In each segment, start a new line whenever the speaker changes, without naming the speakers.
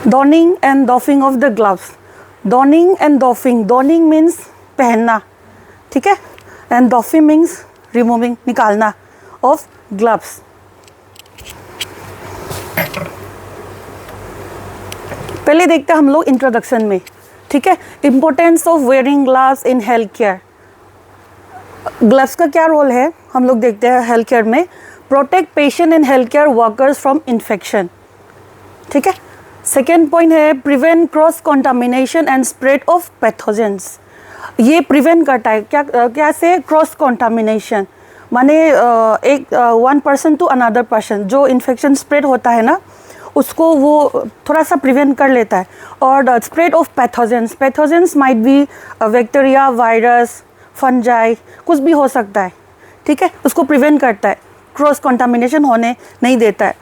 donning and doffing of the gloves. Donning and doffing. Donning means पहनना, ठीक है, and doffing means removing, निकालना of gloves. पहले देखते हैं हम लोग इंट्रोडक्शन में, ठीक है, importance of wearing gloves in health care. Gloves का क्या रोल है हम लोग देखते हैं हेल्थ केयर में. Protect patient and health care workers from infection, ठीक है. सेकेंड पॉइंट है prevent cross contamination and spread of pathogens. ये प्रिवेंट करता है क्या, कैसे? क्रॉस कॉन्टामिनेशन माने एक one person to another person जो इन्फेक्शन स्प्रेड होता है ना, उसको वो थोड़ा सा प्रिवेंट कर लेता है. और spread of pathogens. Pathogens might be bacteria, virus, fungi, कुछ भी हो सकता है, ठीक है, उसको प्रिवेंट करता है, क्रॉस कॉन्टामिनेशन होने नहीं देता है.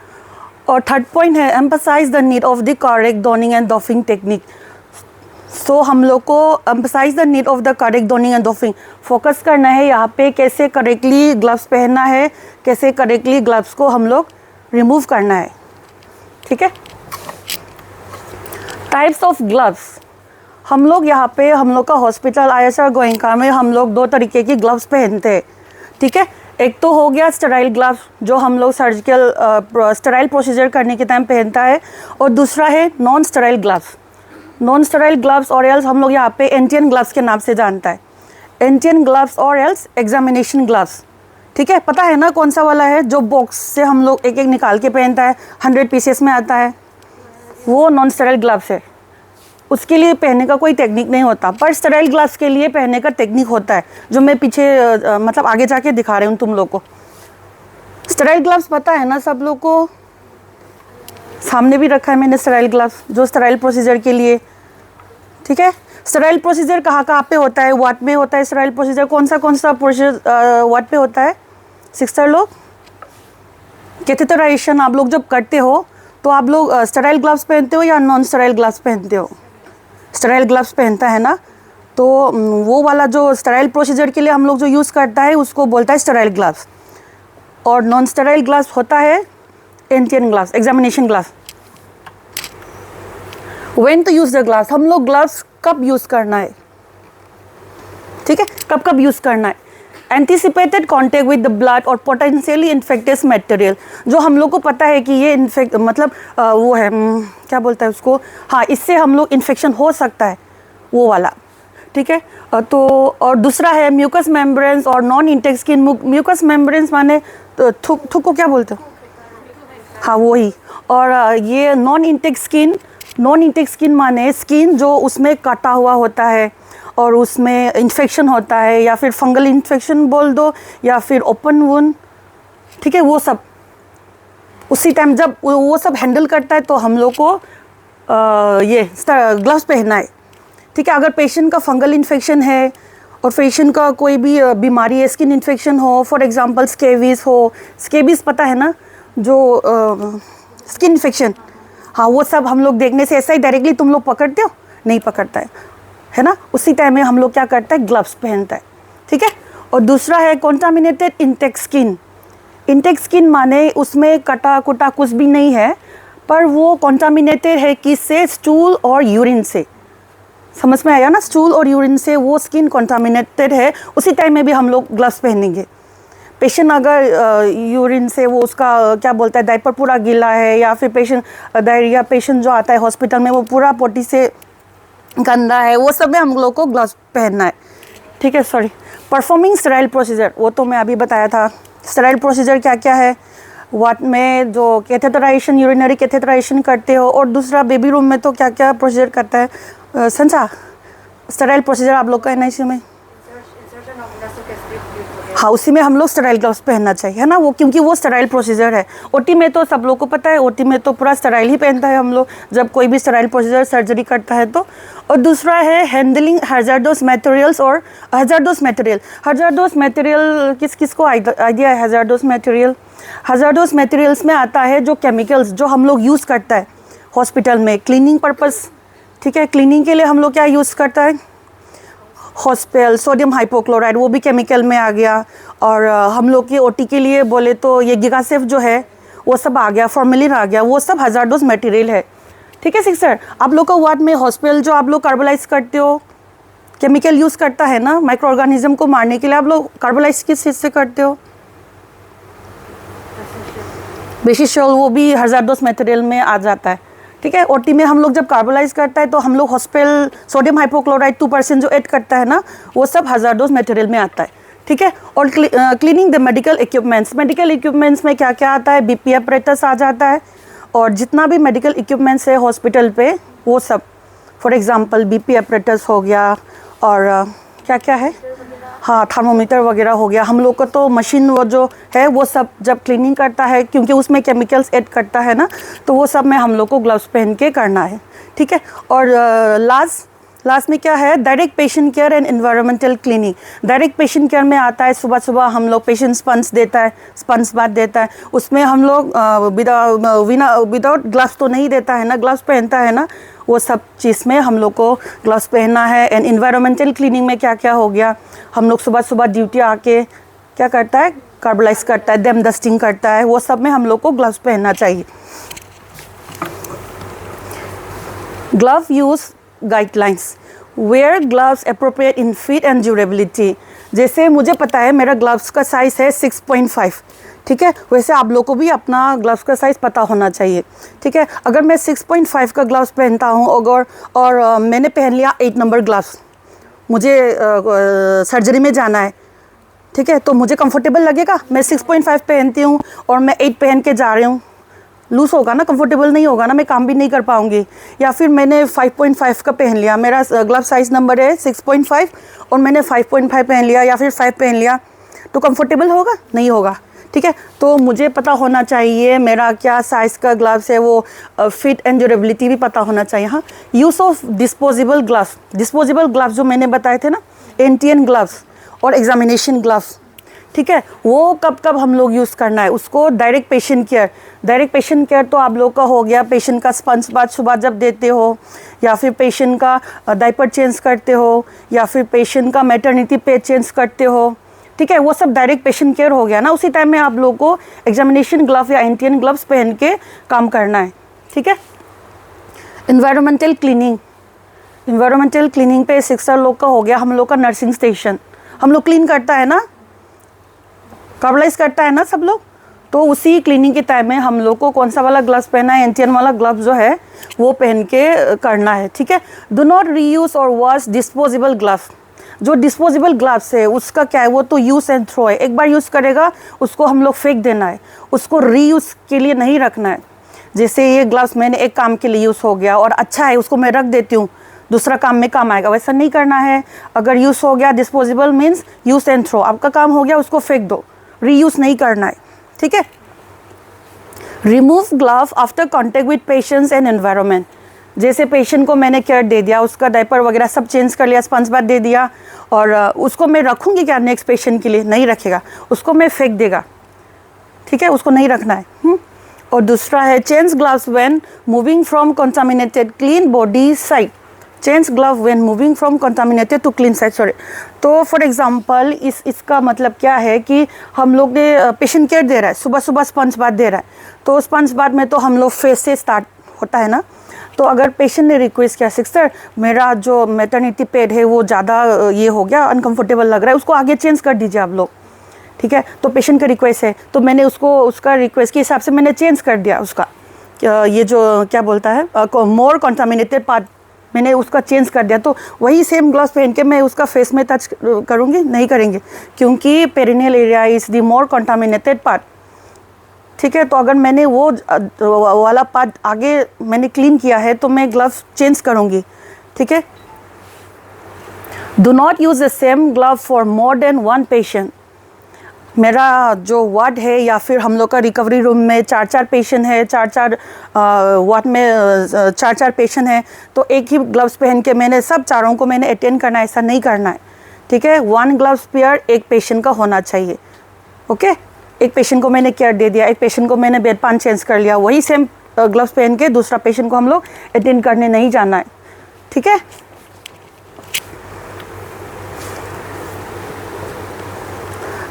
और थर्ड पॉइंट है emphasize the need of the correct donning and doffing technique. So हम लोग को emphasize the need of the correct donning and doffing, focus करना है यहाँ पे कैसे करेक्टली ग्लव्स पहनना है, कैसे करेक्टली ग्लव्स को हम लोग रिमूव करना है, ठीक है. Types of gloves. हम लोग यहाँ पे हम लोग का हॉस्पिटल ISR गोयनका में हम लोग दो तरीके की ग्लव्स पहनते हैं, ठीक है. एक तो हो गया स्टेराइल ग्लव्स जो हम लोग सर्जिकल स्टेराइल प्रोसीजर करने के टाइम पहनता है, और दूसरा है non sterile gloves. Non sterile gloves और एल्स हम लोग यहाँ पे एंटियन ग्लव्स के नाम से जानता है. एंटियन ग्लव्स और एल्स एग्जामिनेशन ग्लव्स, ठीक है. पता है ना कौन सा वाला है जो बॉक्स से हम लोग एक एक निकाल के पहनता है, 100 पीसेस में आता है, वो नॉन स्टेराइल ग्लव्स है. उसके लिए पहनने का कोई टेक्निक नहीं होता, पर स्टेराइल ग्लव्स के लिए पहनने का टेक्निक होता है जो मैं पीछे मतलब आगे जाके दिखा रही हूँ तुम लोग को. स्टेराइल ग्लव्स पता है ना सब लोग को, सामने भी रखा है मैंने स्टेराइल ग्लव्स जो स्टेराइल प्रोसीजर के लिए, ठीक है. स्टेराइल प्रोसीजर कहाँ कहाँ पे होता है, वार्ड में होता है स्टेराइल प्रोसीजर. कौन सा प्रोसीजर वार्ड पे होता है सिस्टर लोग? कैथेटराइजेशन आप लोग जब करते हो तो आप लोग स्टेराइल ग्लव्स पहनते हो या नॉन स्टेराइल ग्लव्स पहनते हो? स्टेराइल ग्लव्स पहनता है ना, तो वो वाला जो स्टेराइल प्रोसीजर के लिए हम लोग जो यूज़ करता है उसको बोलता है स्टेराइल ग्लव्स. और नॉन स्टेराइल ग्लव्स होता है एंटियन gloves, examination gloves. When to use the gloves. हम लोग ग्लव्स कब यूज़ करना है, ठीक है, कब कब यूज़ करना है. Anticipated contact with the blood और पोटेंशियली इन्फेक्टिव मटेरियल. जो हम लोग को पता है कि ये मतलब वो है क्या बोलता है उसको, हाँ, इससे हम लोग इन्फेक्शन हो सकता है, वो वाला, ठीक है. तो और दूसरा है म्यूकस मेम्ब्रेन्स और non intact skin. Mucous membranes माने थुक को क्या बोलते हो, हाँ वही. और ये non intact skin. Non intact skin माने स्किन जो उसमें कटा हुआ होता है और उसमें इन्फेक्शन होता है, या फिर फंगल इन्फेक्शन बोल दो, या फिर ओपन वुंड, ठीक है. वो सब उसी टाइम जब वो सब हैंडल करता है तो हम लोग को ये ग्लव्स पहनना है, ठीक है. अगर पेशेंट का फंगल इन्फेक्शन है और पेशेंट का कोई भी बीमारी है, स्किन इन्फेक्शन हो, फॉर एग्जांपल स्केबीज हो. स्केबीज पता है ना, जो स्किन इन्फेक्शन, हाँ, वो सब हम लोग देखने से ऐसा ही डायरेक्टली तुम लोग पकड़ते हो, नहीं पकड़ता है ना. उसी टाइम में हम लोग क्या करता है, ग्लव्स पहनता है, ठीक है. और दूसरा है contaminated intake skin. Intake skin माने उसमें कटा कुटा कुछ भी नहीं है, पर वो कॉन्टामिनेटेड है किससे, स्टूल और यूरिन से. समझ में आया ना, स्टूल और यूरिन से वो स्किन कॉन्टामिनेटेड है, उसी टाइम में भी हम लोग ग्लव्स पहनेंगे. पेशेंट अगर यूरिन से वो उसका क्या बोलता है डायपर पूरा गीला है, या फिर पेशेंट डायरिया पेशेंट जो आता है हॉस्पिटल में वो पूरा पोटी से गंदा है, वो सब में हम लोग को ग्लव्स पहनना है, ठीक है. सॉरी, परफॉर्मिंग स्टेराइल प्रोसीजर, वो तो मैं अभी बताया था. स्टेराइल प्रोसीजर क्या क्या है, वार्ड में जो कैथेटराइजेशन, यूरिनरी कैथेटराइजेशन करते हो, और दूसरा बेबी रूम में तो क्या क्या प्रोसीजर करता है संसा स्टेराइल प्रोसीजर आप लोग का NICU में, हाँ, उसी में हम लोग स्टेराइल ग्लव्स पहनना चाहिए, है ना, वो क्योंकि वो स्टेराइल प्रोसीजर है. OT में तो सब लोग को पता है, OT में तो पूरा स्टेराइल ही पहनता है हम लोग जब कोई भी स्टेराइल प्रोसीजर सर्जरी करता है तो. और दूसरा है हैंडलिंग हैज़ार्डस मटेरियल्स और हैज़ार्डस मटेरियल. हैज़ार्डस मटेरियल किस किस को आइडिया है? हैज़ार्डस मटेरियल, हैज़ार्डस मटेरियल्स में आता है जो केमिकल्स जो हम लोग यूज़ करता है हॉस्पिटल में क्लीनिंग पर्पस, ठीक है. क्लीनिंग के लिए हम लोग क्या यूज़ करता है, हॉस्पेल, सोडियम हाइपोक्लोराइड, वो भी केमिकल में आ गया. और हम लोग की OT के लिए बोले तो ये गिगासेफ जो है वो सब आ गया, फॉर्मेलिन आ गया, वो सब हैज़ार्डस मटेरियल है, ठीक है सिस्टर, आप लोग का वार्ड में हॉस्पिटल जो आप लोग कार्बोलाइज करते हो, केमिकल यूज़ करता है ना माइक्रो ऑर्गेनिज्म को मारने के लिए, आप लोग कार्बोलाइज किस चीज़ से करते हो? बेसिसोल, वो भी हजारडोस मटेरियल में आ जाता है। ठीक है, ओटी में हम लोग जब कार्बोलाइज करता है तो हम लोग हॉस्पिटल सोडियम हाइपोक्लोराइड 2% जो ऐड करता है ना, वो सब हजारडोस मटेरियल में आता है। ठीक है, और cleaning the medical equipments, medical equipments में क्या क्या आता है? बीपी अपरेटस आ जाता है, और जितना भी मेडिकल इक्विपमेंट्स है हॉस्पिटल पे वो सब, फॉर एग्जांपल बीपी अपरेटस हो गया, और क्या क्या है, हाँ थर्मोमीटर वगैरह हो गया। हम लोग को तो मशीन वो जो है वो सब जब क्लीनिंग करता है, क्योंकि उसमें केमिकल्स ऐड करता है ना, तो वो सब में हम लोग को ग्लव्स पहन के करना है। ठीक है, और लास्ट में क्या है? Direct patient care and environmental cleaning. Direct patient care में आता है, सुबह सुबह हम लोग पेशेंट स्पंज देता है, स्पंज बाथ देता है, उसमें हम लोग विदाउट ग्लव्स तो नहीं देता है ना, ग्लव्स पहनता है ना, वो सब चीज़ में हम लोग को ग्लव्स पहनना है। एंड एनवायरमेंटल क्लीनिंग में क्या क्या हो गया? हम लोग सुबह सुबह ड्यूटी आके क्या करता है? कार्बोलाइज करता है, डेम डस्टिंग करता है, वो सब में हम लोग को ग्लव्स पहनना चाहिए। Glove use guidelines, wear gloves appropriate in fit and durability. जैसे मुझे पता है मेरा ग्लव्स का साइज़ है 6.5, ठीक है, वैसे आप लोग को भी अपना ग्लव्स का साइज़ पता होना चाहिए। ठीक है, अगर मैं 6.5 का ग्लव्स पहनता हूँ और मैंने पहन लिया 8 नंबर ग्लव्स, मुझे सर्जरी में जाना है, ठीक है, तो मुझे कंफर्टेबल लगेगा? मैं 6.5 पहनती हूँ और मैं 8 पहन के जा रही हूँ, लूज़ होगा ना, कंफर्टेबल नहीं होगा ना, मैं काम भी नहीं कर पाऊँगी। या फिर मैंने 5.5 का पहन लिया, मेरा ग्लव साइज़ नंबर है 6.5 और मैंने 5.5 पहन लिया या फिर 5 पहन लिया, तो कंफर्टेबल होगा? नहीं होगा। ठीक है, तो मुझे पता होना चाहिए मेरा क्या साइज़ का ग्लव्स है, वो फिट एंड ड्यूरेबिलिटी भी पता होना चाहिए। हाँ, use of disposable gloves, disposable gloves जो मैंने बताए थे ना, एंटीएन ग्लव्स और एग्जामिनेशन ग्लव्स, ठीक है, वो कब कब हम लोग यूज़ करना है उसको? Direct patient care. Direct patient care तो आप लोग का हो गया, पेशेंट का स्पंज बाथ सुबह जब देते हो, या फिर पेशेंट का डायपर चेंज करते हो, या फिर पेशेंट का मैटरनिटी पैड चेंज करते हो। ठीक है, वो सब डायरेक्ट पेशेंट केयर हो गया ना। उसी टाइम में आप लोग को एग्जामिनेशन ग्लव या एंटीएन ग्लव्स पहन के काम करना है। ठीक है, इन्वायरमेंटल क्लीनिंग, इन्वायरमेंटल क्लीनिंग पे सिस्टर लोग का हो गया, हम लोग का नर्सिंग स्टेशन, हम लोग क्लीन करता है ना, कार्बोलाइज करता है ना सब लोग, तो उसी क्लीनिंग के टाइम में हम लोग को कौन सा वाला ग्लव्स पहना है? एंटीएन वाला ग्लव्स जो है वो पहन के करना है। ठीक है, डू नॉट रीयूज और वॉश डिस्पोजेबल ग्लव्स। जो डिस्पोजेबल ग्लव्स है उसका क्या है? वो तो यूज़ एंड थ्रो है, एक बार यूज़ करेगा उसको हम लोग फेंक देना है, उसको रीयूज़ के लिए नहीं रखना है। जैसे ये ग्लव्स मैंने एक काम के लिए यूज़ हो गया और अच्छा है, उसको मैं रख देती हूँ, दूसरा काम में काम आएगा, वैसा नहीं करना है। अगर यूज़ हो गया, disposable means use and throw, आपका काम हो गया, उसको फेंक दो, रीयूज़ नहीं करना है। ठीक है, remove glove after contact with patients and environment. जैसे पेशेंट को मैंने केयर दे दिया, उसका डायपर वगैरह सब चेंज कर लिया, स्पंज बाथ दे दिया, और उसको मैं रखूँगी क्या नेक्स्ट पेशेंट के लिए? नहीं रखेगा, उसको मैं फेंक देगा। ठीक है, उसको नहीं रखना है। और दूसरा है change gloves when moving from contaminated clean body side. Change glove when moving from contaminated to clean side, sorry. तो फॉर एग्जांपल इसका मतलब क्या है कि हम लोग ने पेशेंट केयर दे रहा है, सुबह सुबह स्पंज बाथ दे रहा है, तो स्पंज बाथ में तो हम लोग फेस से स्टार्ट होता है ना। तो अगर पेशेंट ने रिक्वेस्ट किया, सिस्टर मेरा जो मैटरनिटी पैड है वो ज़्यादा ये हो गया, अनकंफर्टेबल लग रहा है, उसको आगे चेंज कर दीजिए आप लोग। ठीक है, तो पेशेंट का रिक्वेस्ट है, तो मैंने उसको उसका रिक्वेस्ट के हिसाब से मैंने चेंज कर दिया उसका, ये जो क्या बोलता है मोर कंटामिनेटेड पार्ट, मैंने उसका चेंज कर दिया। तो वही सेम ग्लव्स पहन के मैं उसका फेस में टच करूँगी? नहीं करेंगे, क्योंकि perineal area is the more contaminated part. ठीक है, तो अगर मैंने वो वाला पार्ट आगे मैंने क्लीन किया है तो मैं ग्लव्स चेंज करूँगी। ठीक है, do not use the same glove for more than one patient. मेरा जो वार्ड है या फिर हम लोग का रिकवरी रूम में 4-4 पेशेंट है, 4-4 वार्ड में 4-4 पेशेंट है, तो एक ही ग्लव्स पहन के मैंने सब चारों को मैंने अटेंड करना है, ऐसा नहीं करना है। ठीक है, 1 ग्लव्स पेयर एक पेशेंट का होना चाहिए। ओके, एक पेशेंट को मैंने केयर दे दिया, एक पेशेंट को मैंने बेड पान चेंज कर लिया, वही सेम ग्लव्स पहन के दूसरा पेशेंट को हम लोग अटेंड करने नहीं जाना है। ठीक है,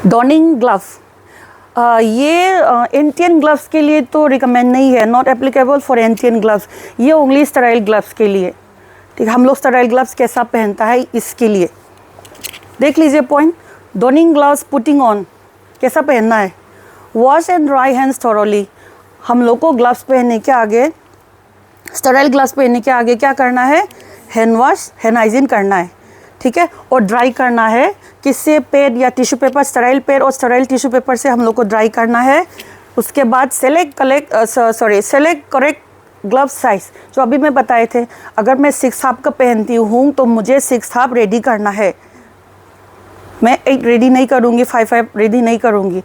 डॉनिंग ग्लव, ये एंटियन ग्लव्स के लिए तो रिकमेंड नहीं है, नॉट एप्लीकेबल फॉर एंटियन ग्लव्स, ये ओनली स्टेराइल ग्लव्स के लिए। ठीक है, हम लोग स्टेराइल ग्लव्स कैसा पहनता है इसके लिए देख लीजिए पॉइंट। डोनिंग ग्लव्स, पुटिंग ऑन, कैसा पहनना है। Wash and dry hands thoroughly, हम लोग को ग्लव्स पहनने के आगे, स्टेराइल ग्लव्स पहनने के आगे क्या करना है, हैंड वॉश, हैंड हाइजीन करना है। ठीक है, और ड्राई करना है किससे, पैड या टिश्यू पेपर, स्टेराइल पैड और स्टेराइल टिश्यू पेपर से हम लोग को ड्राई करना है। उसके बाद सेलेक्ट करेक्ट ग्लव साइज़, जो अभी मैं बताए थे। अगर मैं 6 हाफ का पहनती हूँ तो मुझे 6 हाफ रेडी करना है, मैं 8 रेडी नहीं करूँगी, 5 रेडी नहीं करूँगी।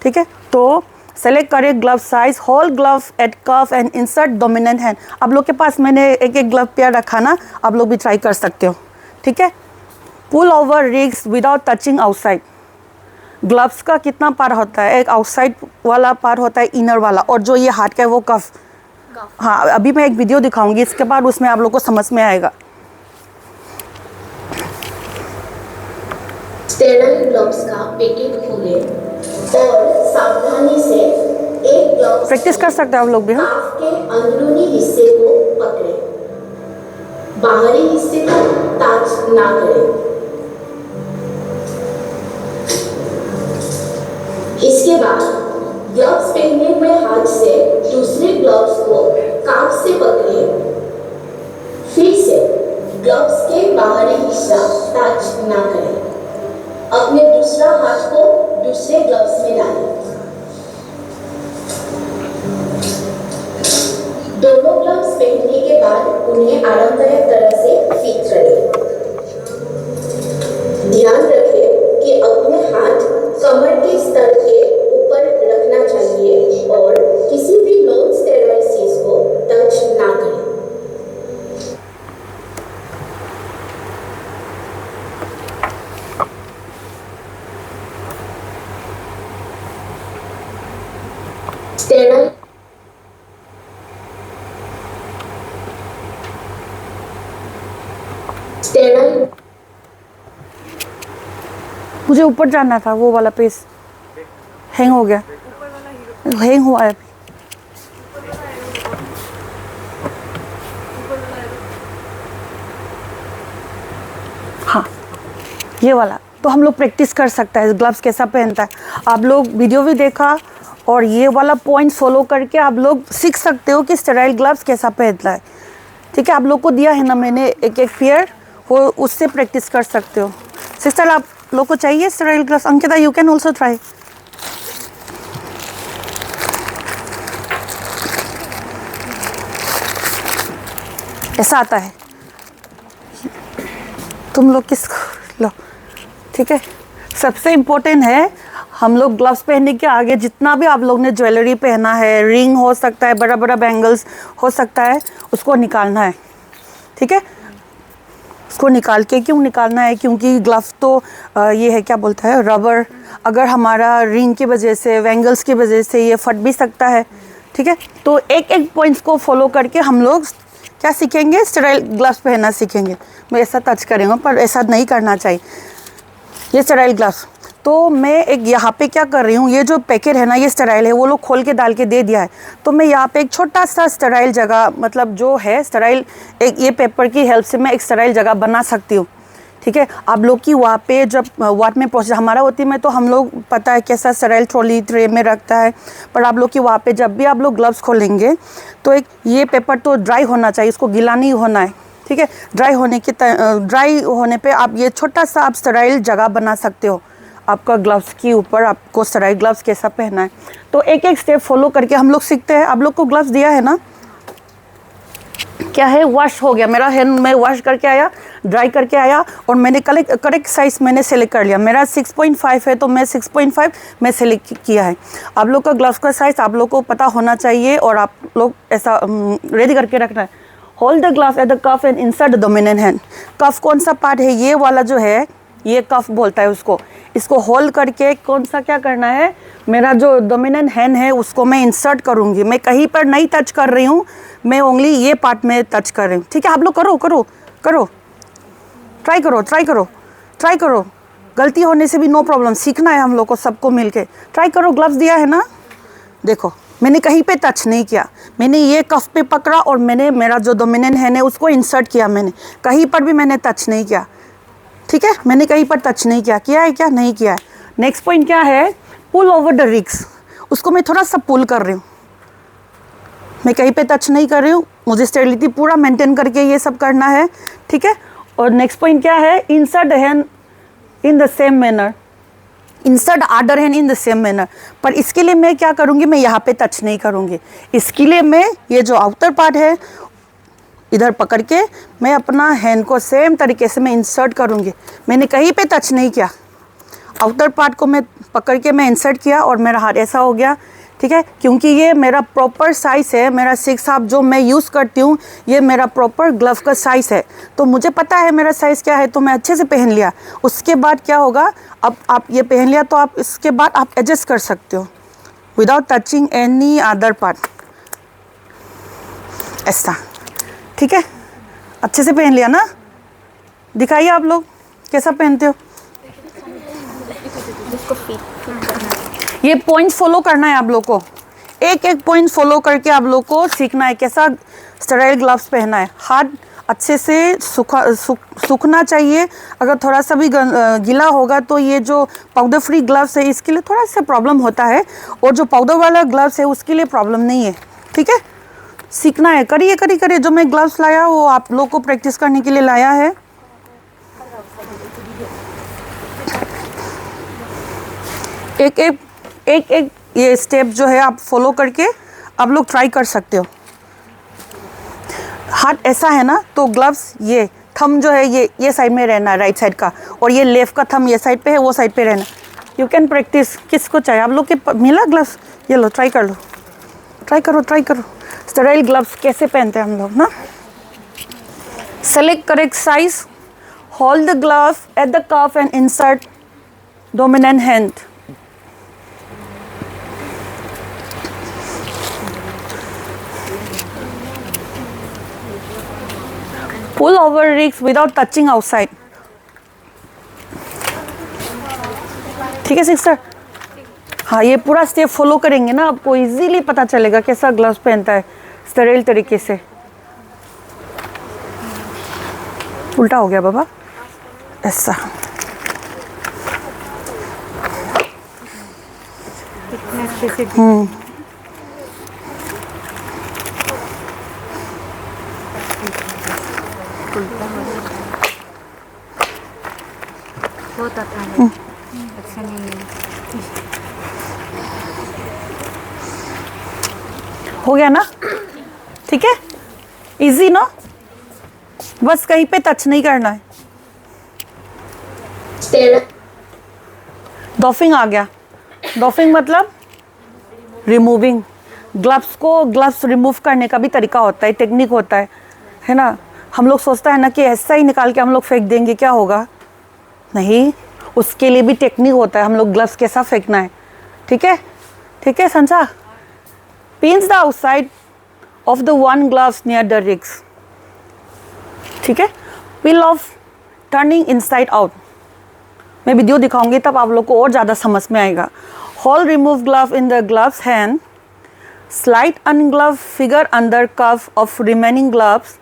ठीक है, तो select correct glove size, hold glove at cuff and insert dominant hand. आप लोग के पास मैंने एक ग्लव पेयर रखा ना, आप लोग भी ट्राई कर सकते हो। ठीक है, pull over rigs without touching outside. ग्लव्स का कितना पार होता है, एक आउटसाइड वाला पार होता है, इनर वाला, और जो ये हाथ का है वो कफ। हाँ, अभी मैं एक वीडियो दिखाऊंगी, इसके बाद उसमें आप लोग को समझ में आएगा।
स्टेराइल ग्लव्स का पैकेट खोलें और सावधानी से एक ग्लव्स
प्रैक्टिस कर सकते हैं आप लोग भी। हाँ,
काफ के अंदरूनी हिस्से को पकड़ें, बाहरी हिस्से को टच ना करें। इसके बाद ग्लव्स पहने हुए हाथ से दूसरे ग्लव्स को काफ से पकड़ें, फिर से ग्लव्स के बाहरी हिस्सा टच ना करें। अपने दूसरा हाथ को दूसरे ग्लव्स में डालें। दोनों ग्लव्स पहनने के बाद उन्हें आरामदायक तरह से फिट करें। ध्यान रखें कि अपने हाथ कमर के स्तर के ऊपर रखना चाहिए और किसी भी नॉन स्टेरॉइड चीज को टच ना करें। स्टेरॉइड
मुझे ऊपर जाना था, वो वाला पेज हैंग हो गया, हैंग हुआ है अभी। हाँ, ये वाला तो हम लोग प्रैक्टिस कर सकते हैं ग्लव्स कैसा पहनता है। आप लोग वीडियो भी देखा और ये वाला पॉइंट फॉलो करके आप लोग सीख सकते हो कि स्टेराइल ग्लव्स कैसा पहनता है। ठीक है, आप लोग को दिया है ना मैंने एक पेयर, वो उससे प्रैक्टिस कर सकते हो। सिस्टर, आप लोग को चाहिए sterile gloves? Ankita, you can also try. ऐसा आता है, तुम लोग किसको लो। ठीक है, सबसे इम्पोर्टेंट है हम लोग ग्लव्स पहनने के आगे जितना भी आप लोग ने ज्वेलरी पहना है, रिंग हो सकता है, बड़ा बड़ा बैंगल्स हो सकता है, उसको निकालना है। ठीक है, उसको निकाल के क्यों निकालना है, क्योंकि ग्लव्स तो ये है, क्या बोलता है, रबर। अगर हमारा रिंग की वजह से, बैंगल्स की वजह से ये फट भी सकता है। ठीक है, तो एक पॉइंट्स को फॉलो करके हम लोग क्या सीखेंगे, स्टेराइल ग्लव्स पहनना सीखेंगे। मैं ऐसा टच करेंगे, पर ऐसा नहीं करना चाहिए। ये स्टेराइल ग्लव्स, तो मैं एक यहाँ पे क्या कर रही हूँ, ये जो पैकेट है ना, ये स्टेराइल है, वो लोग खोल के डाल के दे दिया है। तो मैं यहाँ पे एक छोटा सा स्टेराइल जगह, मतलब जो है स्टेराइल, एक ये पेपर की हेल्प से मैं एक स्टेराइल जगह बना सकती हूँ। ठीक है, आप लोग की वहाँ पे जब वार्ड में प्रोसेस हमारा होती में, तो हम लोग पता है कैसा स्टेराइल ट्रॉली ट्रे में रखता है। पर आप लोग की वहाँ पे जब भी आप लोग ग्लव्स खोलेंगे तो एक ये पेपर तो ड्राई होना चाहिए, इसको गीला नहीं होना है। ठीक है, ड्राई होने पे आप ये छोटा सा आप स्टेराइल जगह बना सकते हो आपका ग्लव्स के ऊपर। आपको स्टेराइल ग्लव्स कैसा पहनना है, तो एक स्टेप फॉलो करके हम लोग सीखते हैं। आप लोग को ग्लव्स दिया है ना, क्या है, वॉश हो गया मेरा हैंड, मैं वॉश करके आया, ड्राई करके आया, और मैंने करेक्ट साइज़ मैंने सेलेक्ट कर लिया। मेरा 6.5 है, तो मैं 6.5 मैं सेलेक्ट किया है। आप लोग का ग्लव्स का साइज़ आप लोग को पता होना चाहिए, और आप लोग ऐसा रेडी करके रखना है। Hold the gloves at the cuff and insert the dominant hand. Cuff कौन सा पार्ट है, ये वाला जो है, ये कफ बोलता है उसको। इसको होल्ड करके कौन सा क्या करना है, मेरा जो डोमिनेंट हैंड है उसको मैं इंसर्ट करूँगी। मैं कहीं पर नहीं टच कर रही हूँ, मैं ओनली ये पार्ट में टच कर रही हूँ। ठीक है, आप लोग करो करो करो, ट्राई करो ट्राई करो ट्राई करो। गलती होने से भी नो प्रॉब्लम, सीखना है हम लोग को सबको मिलके। ट्राई करो, ग्लव्स दिया है ना, देखो मैंने कहीं पे टच नहीं किया, मैंने ये कफ पे पकड़ा और मैंने मेरा जो डोमिनेंट हैंड है उसको इंसर्ट किया, मैंने कहीं पर भी मैंने टच नहीं किया, ठीक है, मैंने कहीं पर टच नहीं किया। किया है क्या? नहीं किया है। नेक्स्ट पॉइंट क्या है? पुल ओवर द रिग्स, उसको मैं थोड़ा सा पुल कर रही हूँ, मैं कहीं पे टच नहीं कर रही हूँ, मुझे स्टेबिलिटी पूरा मेंटेन करके ये सब करना है, ठीक है। और नेक्स्ट पॉइंट क्या है? Insert hand in the same manner, insert other hand in the same manner. पर इसके लिए मैं क्या करूँगी? मैं यहाँ पे टच नहीं करूँगी, इसके लिए मैं ये जो आउटर पार्ट है इधर पकड़ के मैं अपना हैंड को सेम तरीके से मैं इंसर्ट करूँगी। मैंने कहीं पे टच नहीं किया, आउटर पार्ट को मैं पकड़ के मैं इंसर्ट किया और मेरा हाथ ऐसा हो गया, ठीक है। क्योंकि ये मेरा प्रॉपर साइज़ है, मेरा 6/2 जो मैं यूज़ करती हूँ ये मेरा प्रॉपर ग्लव का साइज़ है, तो मुझे पता है मेरा साइज़ क्या है, तो मैं अच्छे से पहन लिया। उसके बाद क्या होगा? अब आप ये पहन लिया तो आप इसके बाद आप एडजस्ट कर सकते हो without touching any other part, ऐसा, ठीक है। अच्छे से पहन लिया ना? दिखाइए आप लोग कैसा पहनते हो। ये पॉइंट फॉलो करना है आप लोग को, एक एक पॉइंट फॉलो करके आप लोग को सीखना है कैसा स्टेराइल ग्लव्स पहनना है। हाथ अच्छे से सूखना चाहिए, अगर थोड़ा सा भी गीला होगा तो ये जो पाउडर फ्री ग्लव्स है इसके लिए थोड़ा सा प्रॉब्लम होता है, और जो पाउडर वाला ग्लव्स है उसके लिए प्रॉब्लम नहीं है, ठीक है। सीखना है, करिए करिए करिए। जो मैं ग्लव्स लाया वो आप लोग को प्रैक्टिस करने के लिए लाया है। एक एक एक एक ये स्टेप जो है आप फॉलो करके आप लोग ट्राई कर सकते हो। हाथ ऐसा है ना, तो ग्लव्स ये थंब जो है ये साइड में रहना है, राइट साइड का, और ये लेफ्ट का थंब ये साइड पे है, वो साइड पे रहना। You can practice. किसको चाहिए? आप लोग के मिला ग्लव्स? ये लो, ट्राई कर लो, ट्राई करो ट्राई करो। स्टेराइल ग्लव्स कैसे पहनते हैं हम लोग ना? Select correct size, hold the glove at the cuff and insert dominant hand. Pull over rigs without touching outside. ठीक है सिस्टर? हाँ, ये पूरा स्टेप फॉलो करेंगे ना आपको इजीली पता चलेगा कैसा ग्लव्स पहनता है स्टेराइल तरीके से। उल्टा हो गया बाबा, ऐसा।
बहुत अच्छा नहीं है।
हो गया ना? ठीक है, इजी ना? बस कहीं पे टच नहीं करना है। डॉफिंग आ गया। डॉफिंग मतलब रिमूविंग। ग्लव्स रिमूव करने का भी तरीका होता है, टेक्निक होता है ना। हम लोग सोचता है ना कि ऐसा ही निकाल के हम लोग फेंक देंगे, क्या होगा? नहीं, उसके लिए भी टेक्निक होता है, हम लोग ग्लव्स कैसा फेंकना है, ठीक है? ठीक है संसा? Pinch the outside of the one gloves near the रिग्स, ठीक है? Peel off turning inside out. मैं वीडियो दिखाऊंगी तब आप लोग को और ज़्यादा समझ में आएगा। Hold remove glove in the gloves hand, slide unglove finger under cuff of remaining gloves.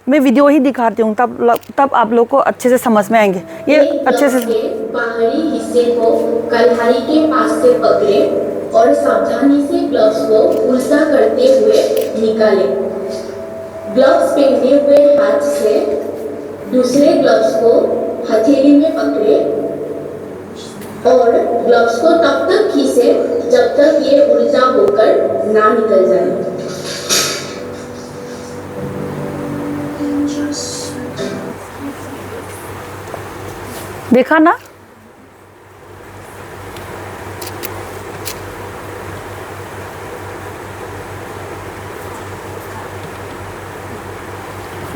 मैं वीडियो ही दिखाती हूँ तब आप लोग को अच्छे से समझ में आएंगे। ये अच्छे से
बाहरी हिस्से को कलाई के पास से पकड़े और सावधानी से ग्लव्स को उल्टा करते हुए निकालें। ग्लव्स पहने हुए हाथ से दूसरे ग्लव्स को हथेली में पकड़े और ग्लव्स को तब तक खींचे जब तक ये उल्टा होकर ना निकल जाए।
देखा ना?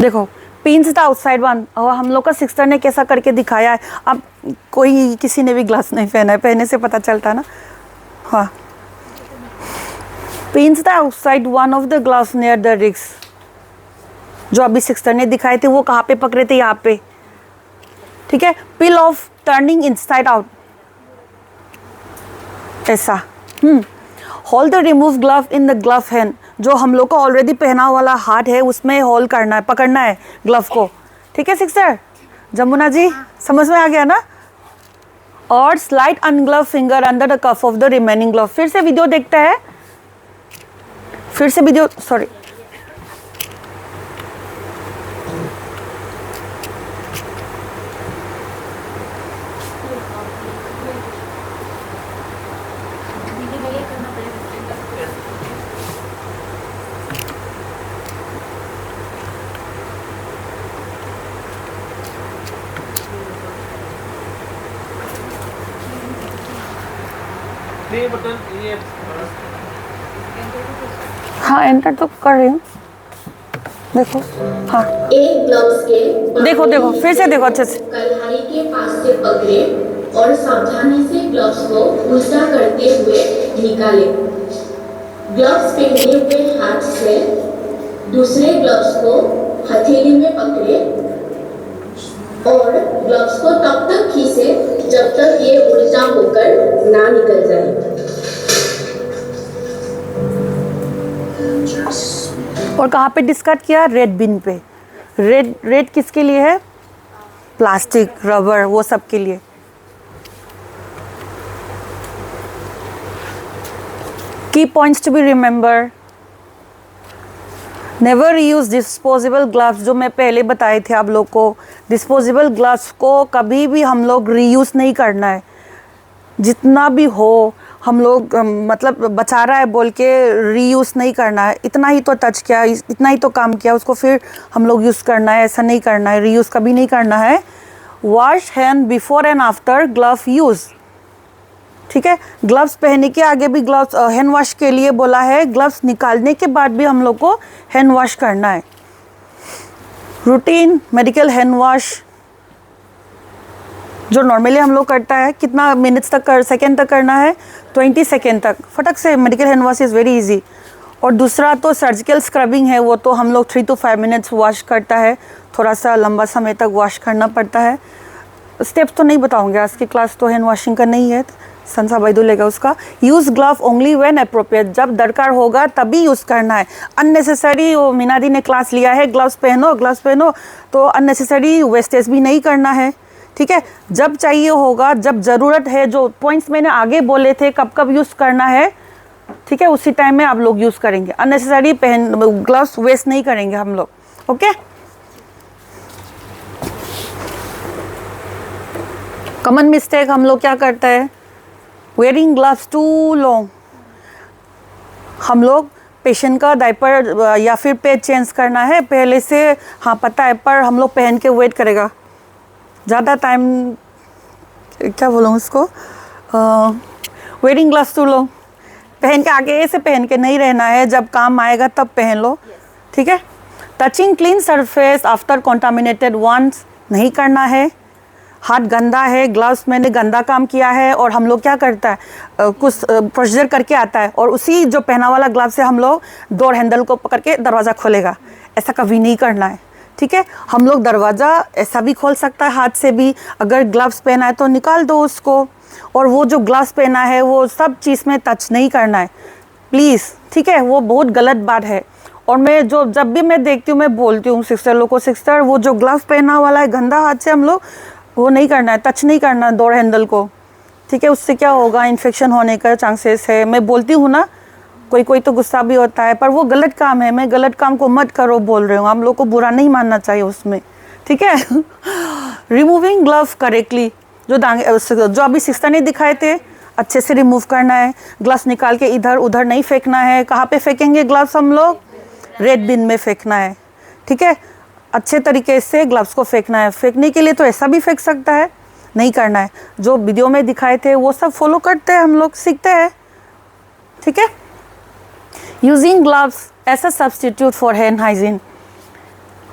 देखो, पिंस द आउटसाइड वन, और हम लोग का सिस्टर ने कैसा करके दिखाया है। अब कोई किसी ने भी ग्लास नहीं पहना है, पहने से पता चलता ना। हाँ, pins the outside one of the glass near the rigs. जो अभी सिस्टर ने दिखाए थे वो कहाँ पे पकड़े थे? यहाँ पे, ठीक है? Peel off turning inside out, ऐसा। Hold the remove glove in the glove hand, जो हम लोग को ऑलरेडी पहना वाला हाथ है उसमें होल्ड करना है, पकड़ना है ग्लव को, ठीक है सिस्टर? जमुना जी समझ में आ गया ना? और slide unglove finger under the cuff of the remaining glove. फिर से वीडियो देखता है, फिर से वीडियो, सॉरी,
प्ले बटन ये
हाँ एंटर तो कर रही हूँ, देखो, हाँ
एक ग्लव्स के
देखो देखो, फिर से देखो अच्छे से।
कलाई के पास से पकड़े और सावधानी से ग्लव्स को उल्टा करते हुए निकाले। ग्लव्स पहने हुए हाथ से दूसरे ग्लव्स को हथेली में पकड़े और ग्लव्स को तब तक खींचे जब तक ये उल्टा होकर ना निकल जाए।
और कहाँ पे डिस्कट किया? रेड बिन पे। रेड किसके लिए है? प्लास्टिक, रबर, वो सब के लिए। Key points to be remember, never use disposable gloves, जो मैं पहले बताए थे आप लोग को। डिस्पोजेबल ग्लव्स को कभी भी हम लोग रीयूज नहीं करना है। जितना भी हो हम लोग मतलब बचा रहा है बोल के रीयूज़ नहीं करना है। इतना ही तो टच किया, इतना ही तो काम किया, उसको फिर हम लोग यूज़ करना है, ऐसा नहीं करना है। रीयूज़ कभी नहीं करना है। Wash hand before and after glove use, ठीक है? ग्लव्स पहनने के आगे भी ग्लव्स हैंड वॉश के लिए बोला है, ग्लव्स निकालने के बाद भी हम लोग को हैंड वॉश करना है। रूटीन मेडिकल हैंड वॉश जो नॉर्मली हम लोग करता है, कितना मिनट्स तक सेकेंड तक करना है? 20 सेकेंड तक, फटक से। Medical hand wash is very easy. और दूसरा तो सर्जिकल स्क्रबिंग है, वो तो हम लोग 3 to 5 मिनट्स वॉश करता है, थोड़ा सा लंबा समय तक वॉश करना पड़ता है। स्टेप्स तो नहीं बताऊंगे, आज की क्लास तो हैंड वॉशिंग का नहीं है, संसा बैदू लेगा उसका। Use glove only when appropriate, जब दरकार होगा तभी यूज़ करना है। अननेसेसरी, वो मीनादी ने क्लास लिया है ग्लव्स पहनो, तो अननेसेसरी वेस्टेज भी नहीं करना है, ठीक है? जब चाहिए होगा, जब ज़रूरत है, जो पॉइंट्स मैंने आगे बोले थे कब कब यूज़ करना है, ठीक है, उसी टाइम में आप लोग यूज़ करेंगे। अननेसेसरी ग्लव्स वेस्ट नहीं करेंगे हम लोग, ओके? कॉमन मिस्टेक हम लोग क्या करते हैं? Wearing gloves too long. हम लोग पेशेंट का डायपर या फिर पैड चेंज करना है पहले से, हाँ पता है, पर हम लोग पहन के वेट करेगा ज़्यादा टाइम, क्या बोलूँ उसको, वेयरिंग ग्लव्स टू लॉन्ग। पहन के आगे ऐसे पहन के नहीं रहना है, जब काम आएगा तब पहन लो, ठीक है? Touching clean surface after contaminated once नहीं करना है। हाथ गंदा है, ग्लव्स मैंने गंदा काम किया है और हम लोग क्या करता है, कुछ प्रोसीजर करके आता है और उसी जो पहना वाला ग्लव से हम लोग डोर हैंडल को पकड़ के दरवाज़ा खोलेगा, ऐसा कभी नहीं करना है, ठीक है? हम लोग दरवाज़ा ऐसा भी खोल सकता है हाथ से भी, अगर ग्लव्स पहना है तो निकाल दो उसको, और वो जो ग्लव्स पहना है वो सब चीज़ में टच नहीं करना है प्लीज़, ठीक है? वो बहुत गलत बात है। और मैं जब भी मैं देखती हूँ मैं बोलती हूँ सिस्टर लोग को, सिस्टर वो जो ग्लव्स पहना वाला है गंदा हाथ से हम लोग वो नहीं करना है, टच नहीं करना है डोर हैंडल को, ठीक है? उससे क्या होगा, इन्फेक्शन होने का चांसेस है। मैं बोलती हूँ ना, कोई तो गुस्सा भी होता है, पर वो गलत काम है, मैं गलत काम को मत करो बोल रही हूँ, हम लोग को बुरा नहीं मानना चाहिए उसमें, ठीक है? रिमूविंग ग्लव करेक्टली, जो अभी सिस्टर ने दिखाए थे, अच्छे से रिमूव करना है। ग्लव्स निकाल के इधर उधर नहीं फेंकना है। कहाँ पे फेंकेंगे ग्लव्स हम लोग? रेड बिन में फेंकना है, ठीक है? अच्छे तरीके से ग्लव्स को फेंकना है। फेंकने के लिए तो ऐसा भी फेंक सकता है, नहीं करना है। जो वीडियो में दिखाए थे वो सब फॉलो करते हैं हम लोग, सीखते हैं, ठीक है? Using gloves as a substitute for hand hygiene.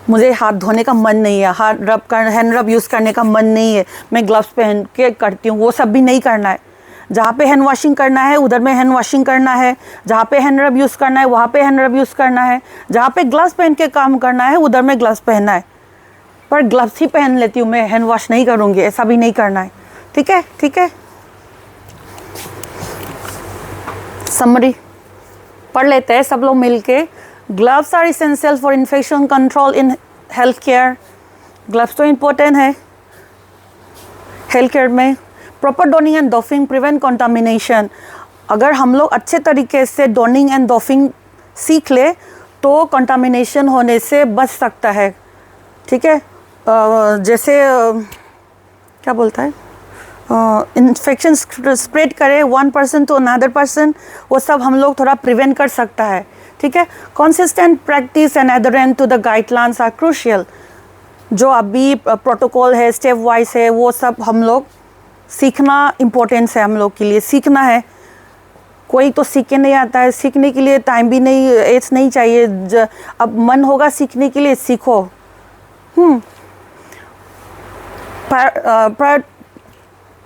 मुझे हाथ धोने का मन नहीं है, हैंड रब यूज़ करने का मन नहीं है, मैं ग्लव्स पहन के करती हूँ, वो सब भी नहीं करना है। जहाँ पे हैंड वॉशिंग करना है उधर में हैंड वॉशिंग करना है, जहाँ पे हैंड रब यूज़ करना है वहाँ पे हैंड रब यूज़ करना है, जहाँ पे ग्लव्स पहन के काम करना है उधर में ग्लव्स पहनना है। पर ग्लव्स ही पहन लेती हूँ मैं, हैंड वॉश नहीं करूँगी, ऐसा भी नहीं करना है, ठीक है, ठीक है। समरी पढ़ लेते हैं सब लोग मिलके। Gloves are essential for infection control in health care. Gloves तो इम्पोर्टेंट है हेल्थ केयर में। Proper donning and doffing prevent contamination. अगर हम लोग अच्छे तरीके से डोनिंग एंड डॉफिंग सीख ले तो कंटामिनेशन होने से बच सकता है, ठीक है। जैसे क्या बोलता है, इन्फेक्शन स्प्रेड करे one person to another person, वो सब हम लोग थोड़ा प्रिवेंट कर सकता है, ठीक है। Consistent practice and adherence to the guidelines are crucial. जो अभी प्रोटोकॉल है, स्टेप वाइज है, वो सब हम लोग सीखना इम्पोर्टेंस है, हम लोग के लिए सीखना है। कोई तो सीख के नहीं आता है, सीखने के लिए टाइम भी नहीं, एज नहीं चाहिए। अब मन होगा सीखने के लिए, सीखो।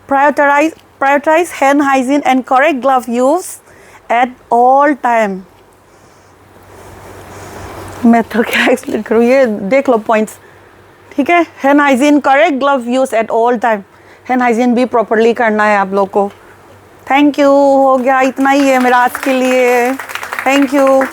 Prioritize hand hygiene and correct glove use at all time. मैं तो क्या एक्सप्लेन करूँ, ये देख लो पॉइंट्स, ठीक है। Hand hygiene, correct glove use at all time. Hand hygiene भी प्रॉपरली करना है आप लोग को। थैंक यू, हो गया, इतना ही है मेरा आज के लिए। Thank you.